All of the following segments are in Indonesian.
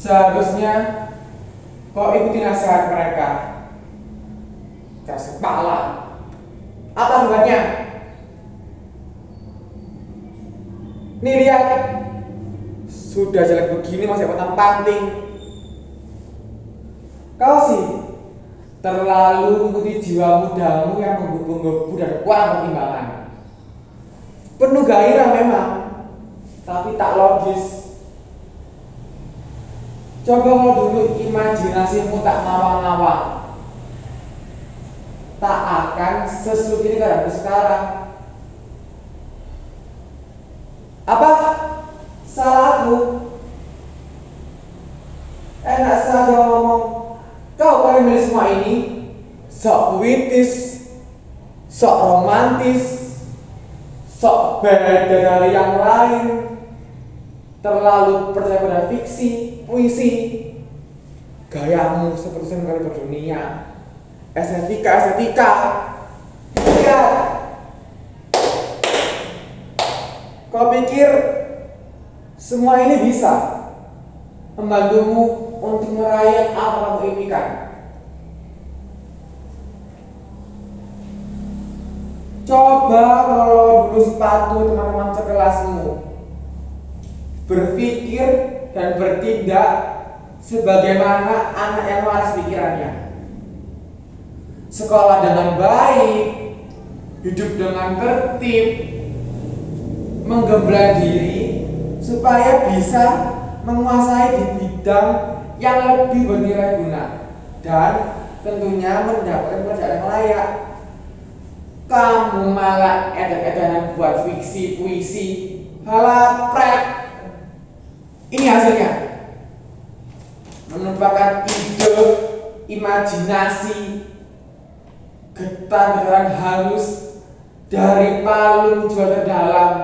Seharusnya kau ikuti nasihat mereka. Keras kepala. Apa akibatnya? Nih lihat, sudah jelek begini masih potong panting. Kau sih terlalu mengikuti jiwa mudamu yang menggebu-gebu dan kurang pertimbangan. Penuh gairah memang, tapi tak logis. Coba kalau dulu imajinasimu tak ngawang-ngawang, tak akan sesulit ini keadaan sekarang. Apa? Salahku? Enak saja ngomong. Kau paling milih semua ini, sok puitis, sok romantis, sok beda dari yang lain, terlalu percaya pada fiksi, puisi. Gayamu seperti sekali berdunia. Estetika. Lihat. Kau pikir semua ini bisa membantumu untuk meraih apa yang kamu impikan? Coba kalau dulu sepatu teman-teman sekelasmu, berpikir dan bertindak sebagaimana anak yang waras pikirannya. Sekolah dengan baik, hidup dengan tertib, menggembala diri supaya bisa menguasai di bidang yang lebih bernilai guna dan tentunya mendapatkan pekerjaan yang layak. Kamu malah edan-edanan buat fiksi, puisi, halapret. Ini hasilnya. Menumpahkan ide, imajinasi, getar-getaran halus dari palung jiwa terdalam.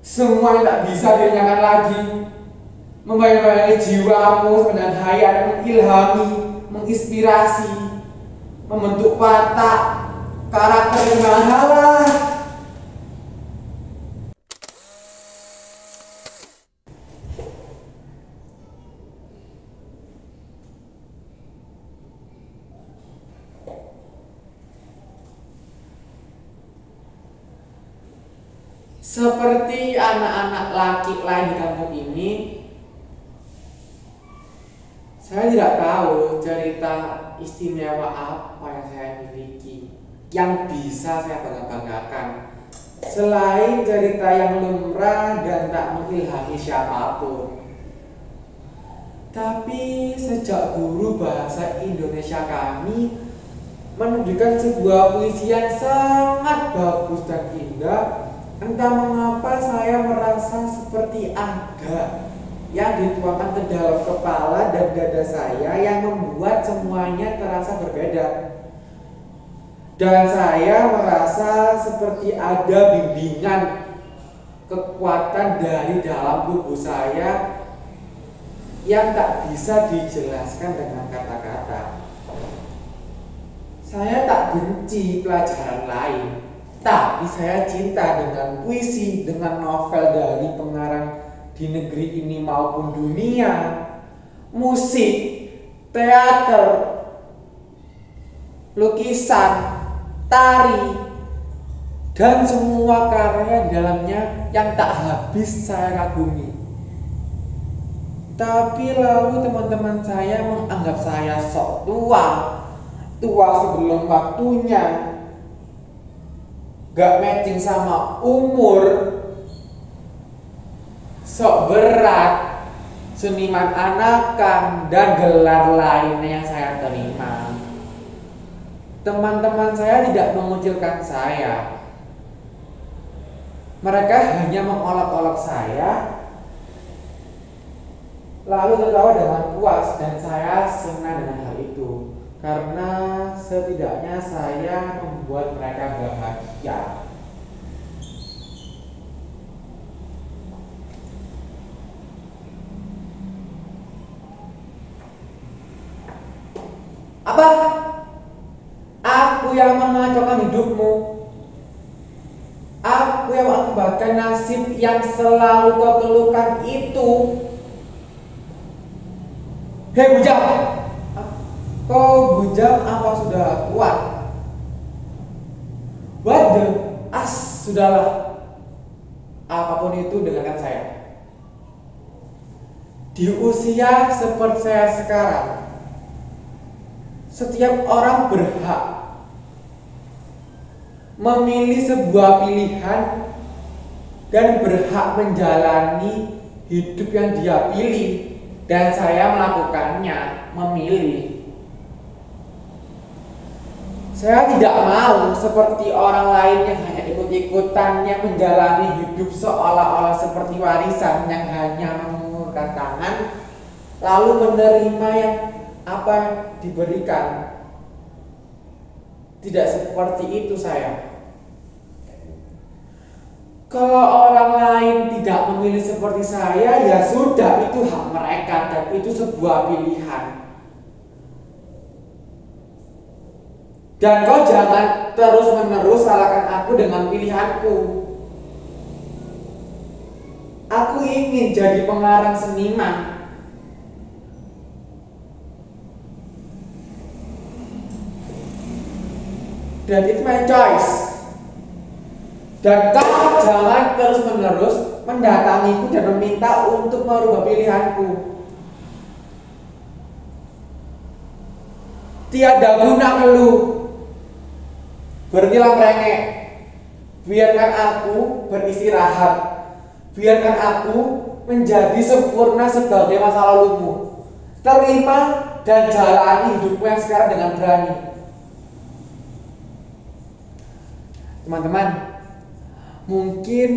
Semua yang tak bisa direnyakan lagi, membayang-bayangi jiwamu dengan hayat, mengilhami, menginspirasi, membentuk watak, karakter yang mahalah. Seperti anak-anak laki lain di kampung ini, saya tidak tahu cerita istimewa apa yang saya miliki yang bisa saya bangga-banggakan selain cerita yang lumrah dan tak mengilhami siapapun. Tapi sejak guru bahasa Indonesia kami menunjukkan sebuah puisi yang sangat bagus dan indah, entah mengapa saya merasa seperti ada yang dituangkan ke dalam kepala dan dada saya yang membuat semuanya terasa berbeda. Dan saya merasa seperti ada bimbingan kekuatan dari dalam tubuh saya yang tak bisa dijelaskan dengan kata-kata. Saya tak benci pelajaran lain, tapi saya cinta dengan puisi, dengan novel dari pengarang di negeri ini maupun dunia, musik, teater, lukisan, tari, dan semua karya di dalamnya yang tak habis saya kagumi. Tapi lalu teman-teman saya menganggap saya sok tua sebelum waktunya, gak matching sama umur, sok berat, seniman anakan, dan gelar lainnya yang saya terima. Teman-teman saya tidak mengucilkan saya. Mereka hanya mengolok-olok saya, lalu tertawa dengan puas, dan saya senang dengan hal itu. Karena setidaknya saya membuat mereka bahagia. Apa? Aku yang mengacaukan hidupmu. Aku yang akan mendapatkan nasib yang selalu kau keluhkan itu. Hei bujang, kau bujang apa sudah kuat? Waduh, sudahlah. Apapun itu dengarkan saya. Di usia seperti saya sekarang, setiap orang berhak memilih sebuah pilihan dan berhak menjalani hidup yang dia pilih, dan saya melakukannya, memilih. Saya tidak mau seperti orang lain yang hanya ikut-ikutan, yang menjalani hidup seolah-olah seperti warisan, yang hanya mengulurkan tangan lalu menerima yang apa diberikan. Tidak seperti itu saya. Kalau orang lain tidak memilih seperti saya, ya sudah, itu hak mereka dan itu sebuah pilihan. Dan kau jangan terus-menerus salahkan aku dengan pilihanku. Aku ingin jadi pengarang seniman. Dan itu my choice. Dan kau jangan terus-menerus mendatangiku dan meminta untuk merubah pilihanku. Tiada guna keluh. Berhentilah merengek. Biarkan aku beristirahat. Biarkan aku menjadi sempurna sebagai masa lalumu. Terima dan jalani hidupmu yang sekarang dengan berani. Teman-teman, mungkin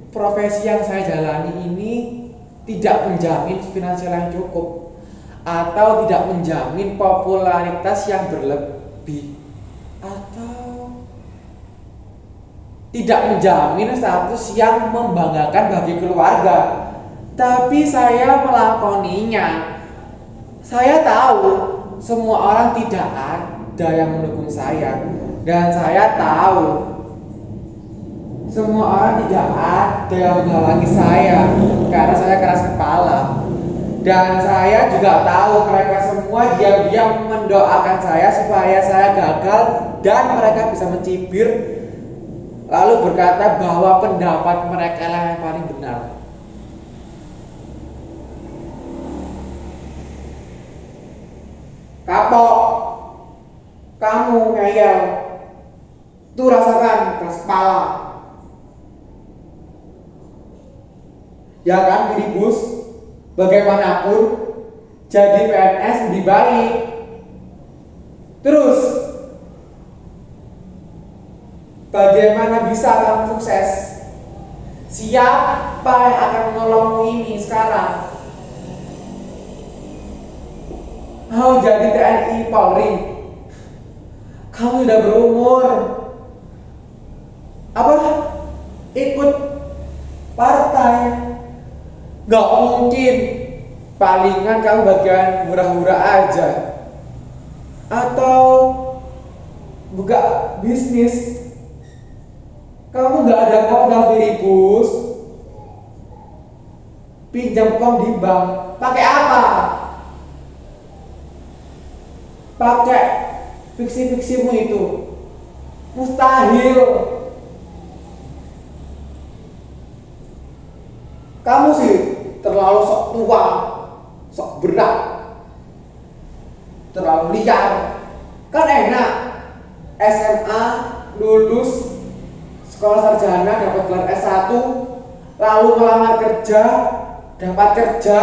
profesi yang saya jalani ini tidak menjamin finansial yang cukup, atau tidak menjamin popularitas yang berlebih, atau tidak menjamin status yang membanggakan bagi keluarga. Tapi saya melakoninya. Saya tahu semua orang tidak ada yang mendukung saya, dan saya tahu semua orang tidak ada yang menghalangi saya karena saya keras kepala. Dan saya juga tahu mereka semua diam-diam mendoakan saya supaya saya gagal, dan mereka bisa mencibir lalu berkata bahwa pendapat mereka lah yang paling benar. Kapok, kamu ngeyel, tuh rasakan keras kepala. Ya kan, Filipus? Bagaimanapun jadi PNS lebih baik. Terus bagaimana bisa kamu sukses? Siapa yang akan menolongmu ini sekarang? Mau jadi TNI Polri? Kamu sudah berumur. Apa? Ikut partai? Gak mungkin. Palingan kamu bagian hura-hura aja, atau buka bisnis. Kamu gak ada modal, Filipus. Pinjam uang di bank. Pakai apa? Pakai fiksi-fiksimu itu. Mustahil. Kamu sih terlalu sok tua, sok berat, terlalu liar. Kan enak, SMA lulus, sekolah sarjana, dapat gelar S1, lalu melamar kerja, dapat kerja,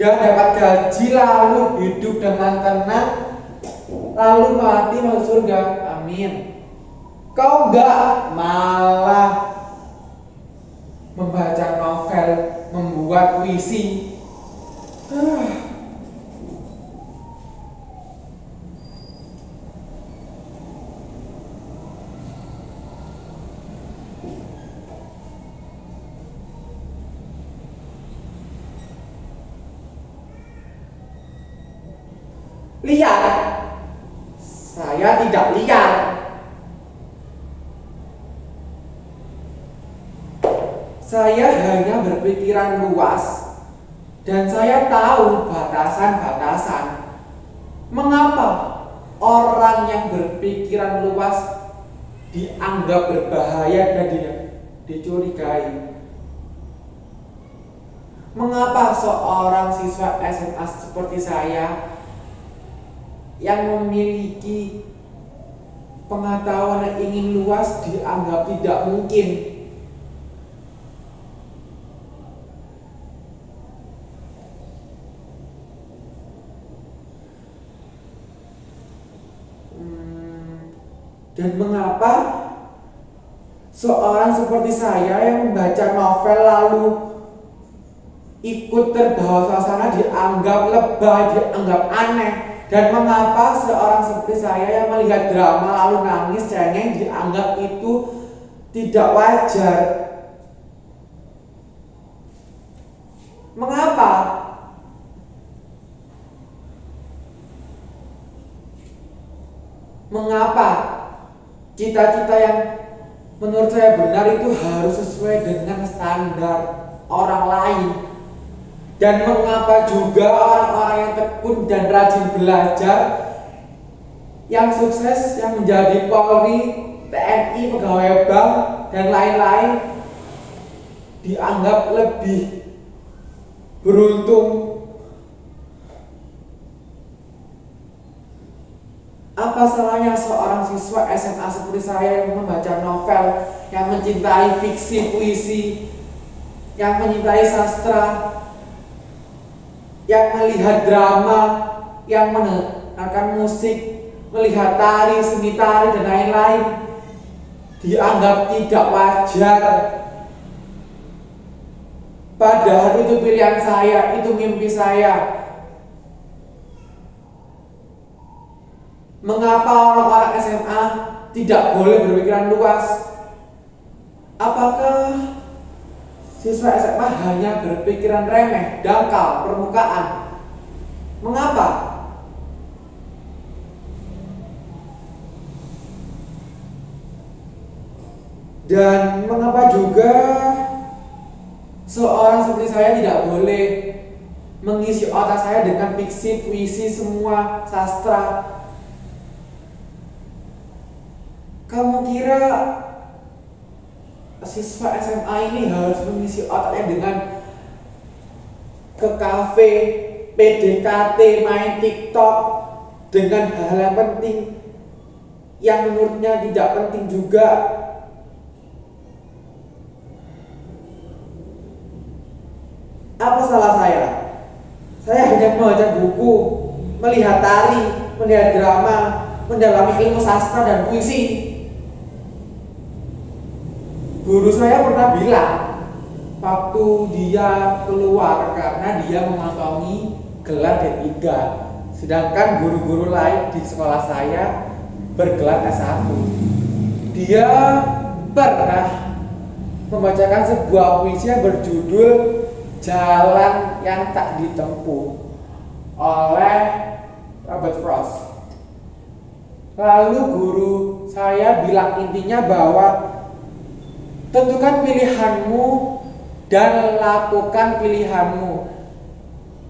dan dapat gaji, lalu hidup dengan tenang, lalu mati masuk surga. Amin. Kau enggak, malah membaca novel, membuat puisi. Liar? Saya tidak liar. Saya hanya berpikiran luas dan saya tahu batasan-batasan. Mengapa orang yang berpikiran luas dianggap berbahaya dan dicurigai? Mengapa seorang siswa SMA seperti saya yang memiliki pengetahuan yang ingin luas dianggap tidak mungkin? Dan mengapa seorang seperti saya yang membaca novel lalu ikut terbawa suasana dianggap lebay, dianggap aneh? Dan mengapa seorang seperti saya yang melihat drama lalu nangis cengeng dianggap itu tidak wajar? Mengapa? Mengapa cita-cita yang menurut saya benar itu harus sesuai dengan standar orang lain? Dan mengapa juga orang-orang yang tekun dan rajin belajar, yang sukses, yang menjadi Polri, TNI, pegawai bank, dan lain-lain dianggap lebih beruntung? Apa salahnya seorang siswa SMA seperti saya yang membaca novel, yang mencintai fiksi, puisi, yang mencintai sastra, yang melihat drama, yang mendengarkan musik, melihat tari, seni tari, dan lain-lain, dianggap tidak wajar? Padahal itu pilihan saya, itu mimpi saya. Mengapa orang-orang SMA tidak boleh berpikiran luas? Apakah siswa SMA hanya berpikiran remeh, dangkal, permukaan? Mengapa? Dan mengapa juga seorang seperti saya tidak boleh mengisi otak saya dengan fiksi, puisi, semua sastra? Kamu kira siswa SMA ini harus mengisi otaknya dengan ke kafe, PDKT, main TikTok dengan hal-hal yang penting yang menurutnya tidak penting juga? Apa salah saya? Saya hanya membaca buku, melihat tari, melihat drama, mendalami ilmu sastra dan puisi. Guru saya pernah bilang waktu dia keluar karena dia mengantongi gelar D3, sedangkan guru-guru lain di sekolah saya bergelar S1. Dia pernah membacakan sebuah puisi yang berjudul Jalan yang Tak Ditempuh oleh Robert Frost. Lalu guru saya bilang intinya bahwa tentukan pilihanmu dan lakukan pilihanmu.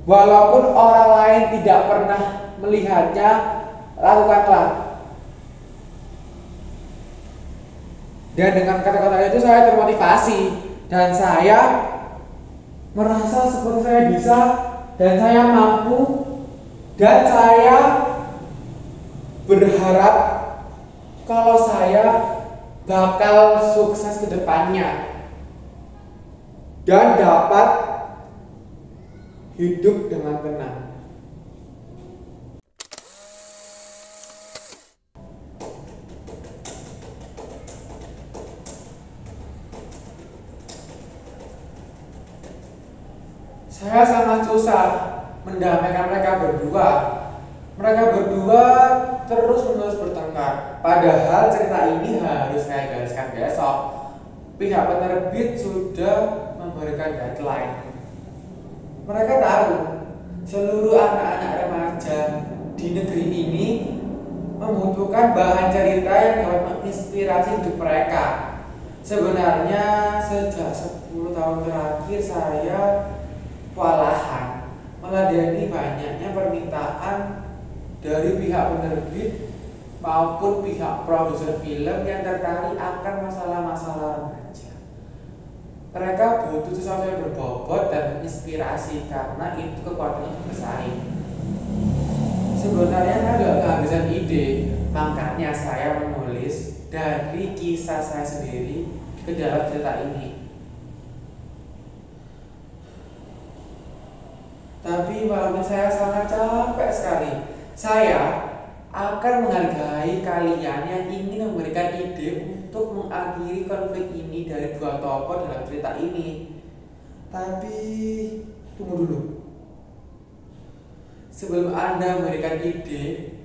Walaupun orang lain tidak pernah melihatnya, lakukanlah. Dan dengan kata-kata itu saya termotivasi dan saya merasa seperti saya bisa dan saya mampu dan saya berharap kalau saya bakal sukses ke depannya dan dapat hidup dengan tenang. Saya sangat susah mendamaikan mereka berdua. Mereka berdua terus-menerus bertengkar. Padahal cerita ini harus saya gariskan besok. Pihak penerbit sudah memberikan deadline. Mereka tahu seluruh anak-anak remaja di negeri ini membutuhkan bahan cerita yang dapat menginspirasi hidup mereka. Sebenarnya sejak 10 tahun terakhir saya kewalahan meladeni banyaknya permintaan dari pihak penerbit maupun pihak produser film yang tertarik akan masalah-masalah remaja. Mereka butuh sesuatu yang berbobot dan menginspirasi karena itu kekuatannya bersaing. Sebenarnya saya nggak kehabisan ide, makanya saya menulis dari kisah saya sendiri ke dalam cerita ini. Tapi malam ini saya sangat capek sekali. Saya akan menghargai kalian yang ingin memberikan ide untuk mengakhiri konflik ini dari dua tokoh dalam cerita ini. Tapi tunggu dulu. Sebelum Anda memberikan ide,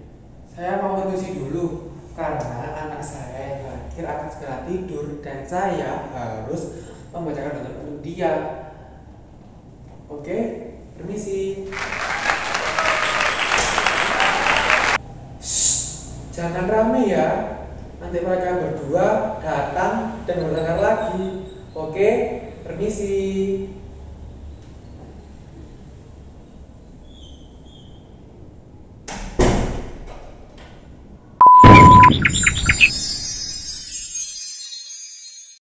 saya mau permisi dulu karena anak saya yang lahir akan segera tidur dan saya harus membacakan untuk dia. Oke, permisi. Jangan rame ya, nanti mereka berdua datang dan bertengkar lagi. Oke, permisi.